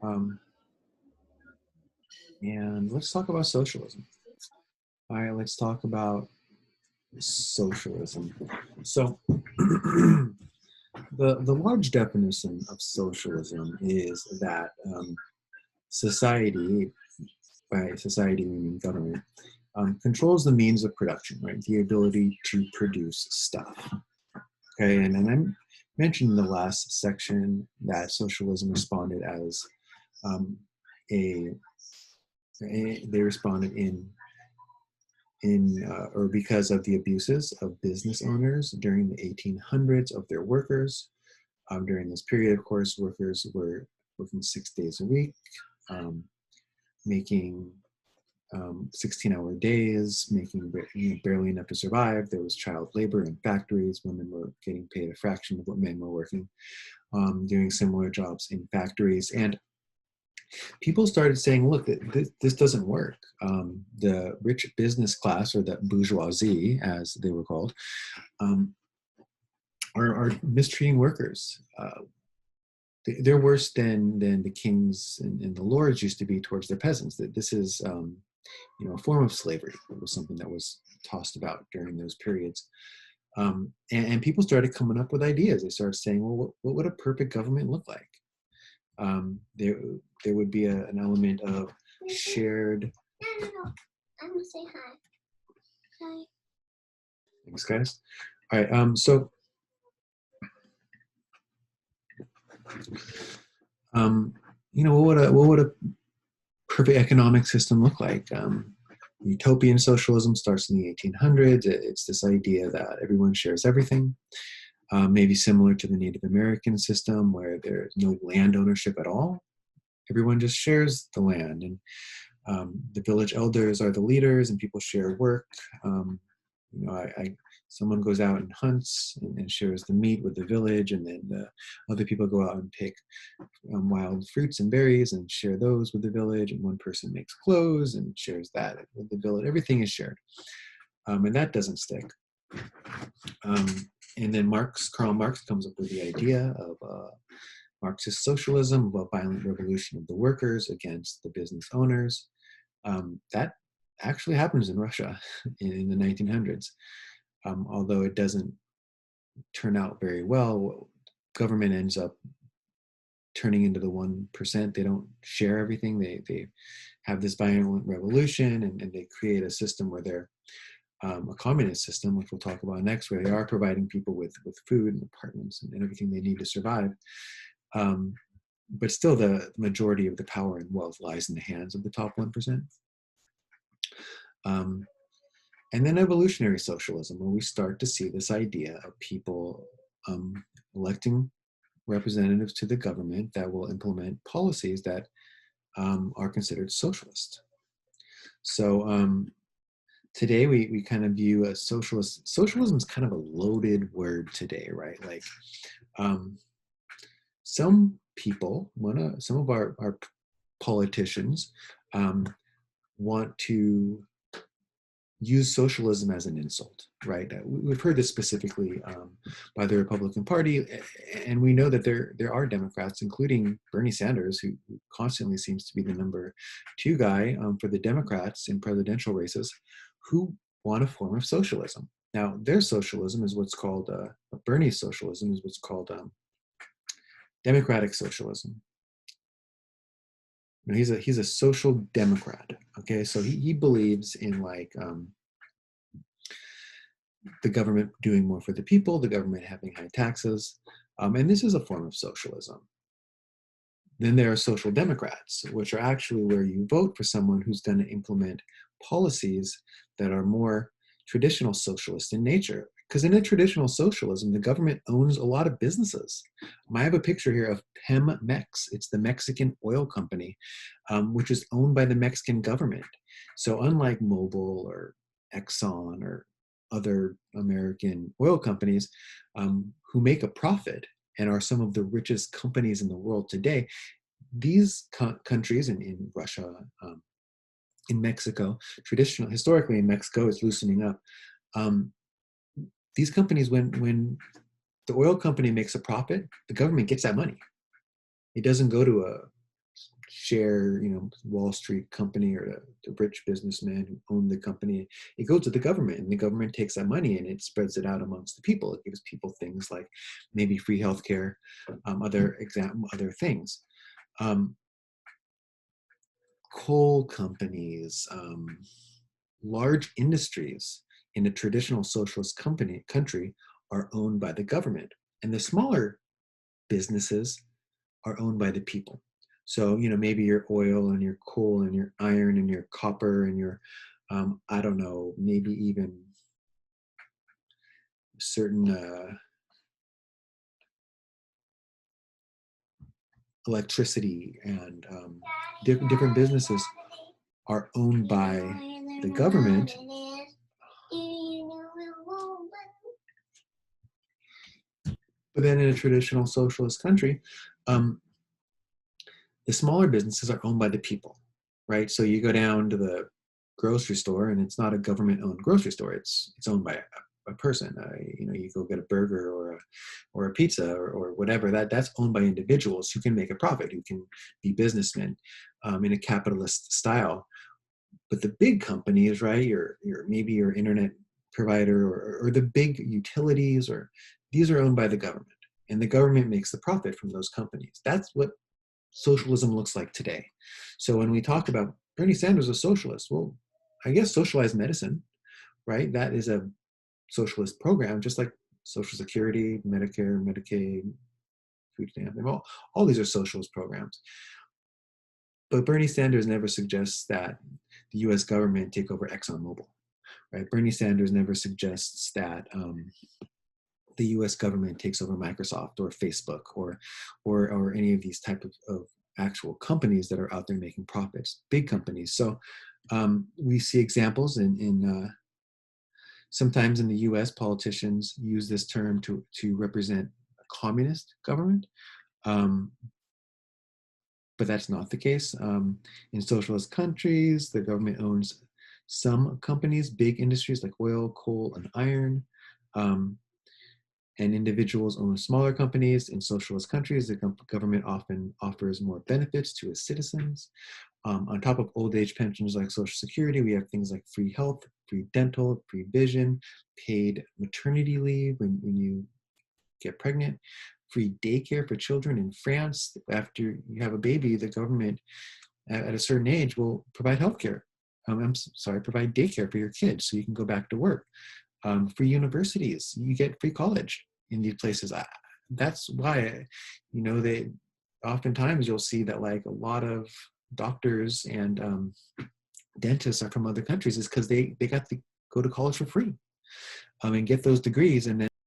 Um, and let's talk about socialism. All right, let's talk about socialism. So, the large definition of socialism is that society, by society we mean government, controls the means of production, right? The ability to produce stuff. Okay, and I mentioned in the last section that socialism responded as um, a, they responded in or because of the abuses of business owners during the 1800s of their workers. During this period, of course, workers were working 6 days a week, um, making 16-hour days, making barely enough to survive. There was child labor in factories. Women were getting paid a fraction of what men were working, doing similar jobs in factories. And people started saying, look, this doesn't work. The rich business class, or the bourgeoisie, as they were called, um, are mistreating workers. They're worse than the kings and the lords used to be towards their peasants. That this is a form of slavery. It was something that was tossed about during those periods. And people started coming up with ideas. They started saying, well, what would a perfect government look like? There would be an element of shared. No. I'm gonna say hi. Hi. Thanks, guys. All right. So, what would a perfect economic system look like? Utopian socialism starts in the 1800s. It's this idea that everyone shares everything. Maybe similar to the Native American system, where there's no land ownership at all. Everyone just shares the land, and the village elders are the leaders, and people share work. Someone goes out and hunts and shares the meat with the village, and then the other people go out and pick wild fruits and berries and share those with the village. And one person makes clothes and shares that with the village. Everything is shared, and that doesn't stick. And then Karl Marx comes up with the idea of Marxist Socialism, of a violent revolution of the workers against the business owners. That actually happens in Russia in the 1900s. Although it doesn't turn out very well, government ends up turning into the 1%. They don't share everything. They have this violent revolution, and they create a system where they're a communist system, which we'll talk about next, where they are providing people with food and apartments and everything they need to survive. But still, the majority of the power and wealth lies in the hands of the top 1%. And then evolutionary socialism, where we start to see this idea of people electing representatives to the government that will implement policies that are considered socialist. So today we kind of view a socialist. Socialism is kind of a loaded word today, right? Like some people some of our politicians want to use socialism as an insult, right? We've heard this specifically by the Republican Party, and we know that there are Democrats, including Bernie Sanders, who constantly seems to be the #2 guy for the Democrats in presidential races, who want a form of socialism. Now, their socialism is what's called Bernie's socialism is what's called democratic socialism. You know, he's a social democrat. Okay, so he believes in the government doing more for the people, the government having high taxes, and this is a form of socialism. Then there are social democrats, which are actually where you vote for someone who's going to implement policies that are more traditional socialist in nature. Because in a traditional socialism, the government owns a lot of businesses. I have a picture here of Pemex. It's the Mexican oil company, which is owned by the Mexican government. So unlike Mobil or Exxon or other American oil companies who make a profit and are some of the richest companies in the world today, these countries in Russia, in Mexico, historically in Mexico, it's loosening up. These companies, when the oil company makes a profit, the government gets that money. It doesn't go to a share, Wall Street company or the rich businessman who owned the company. It goes to the government, and the government takes that money and it spreads it out amongst the people. It gives people things like maybe free healthcare, other things. Coal companies, large industries in a traditional socialist country are owned by the government, and the smaller businesses are owned by the people. So, maybe your oil and your coal and your iron and your copper and your, I don't know, maybe even certain electricity and different businesses are owned by the government. But then in a traditional socialist country, the smaller businesses are owned by the people, right? So you go down to the grocery store, and it's not a government-owned grocery store. It's owned by a person. You go get a burger or a pizza or whatever. That's owned by individuals who can make a profit, who can be businessmen in a capitalist style. But the big companies, right? Maybe your internet provider or the big utilities, or these are owned by the government, and the government makes the profit from those companies. That's what socialism looks like today. So when we talk about Bernie Sanders a socialist, well, I guess socialized medicine, right? That is a socialist program, just like Social Security, Medicare, Medicaid, food stamp, all these are socialist programs. But Bernie Sanders never suggests that the US government take over ExxonMobil, right? Bernie Sanders never suggests that the U.S. government takes over Microsoft or Facebook or any of these type of actual companies that are out there making profits, big companies. So we see examples in sometimes in the U.S. politicians use this term to represent a communist government, but that's not the case. In socialist countries, the government owns some companies, big industries like oil, coal, and iron. And individuals own smaller companies. In socialist countries, the government often offers more benefits to its citizens. On top of old age pensions like Social Security, we have things like free health, free dental, free vision, paid maternity leave when you get pregnant, free daycare for children in France. After you have a baby, the government at a certain age will provide healthcare. Provide daycare for your kids so you can go back to work. Free universities, you get free college in these places. That's why, they oftentimes you'll see that like a lot of doctors and dentists are from other countries is because they got to go to college for free and get those degrees, and then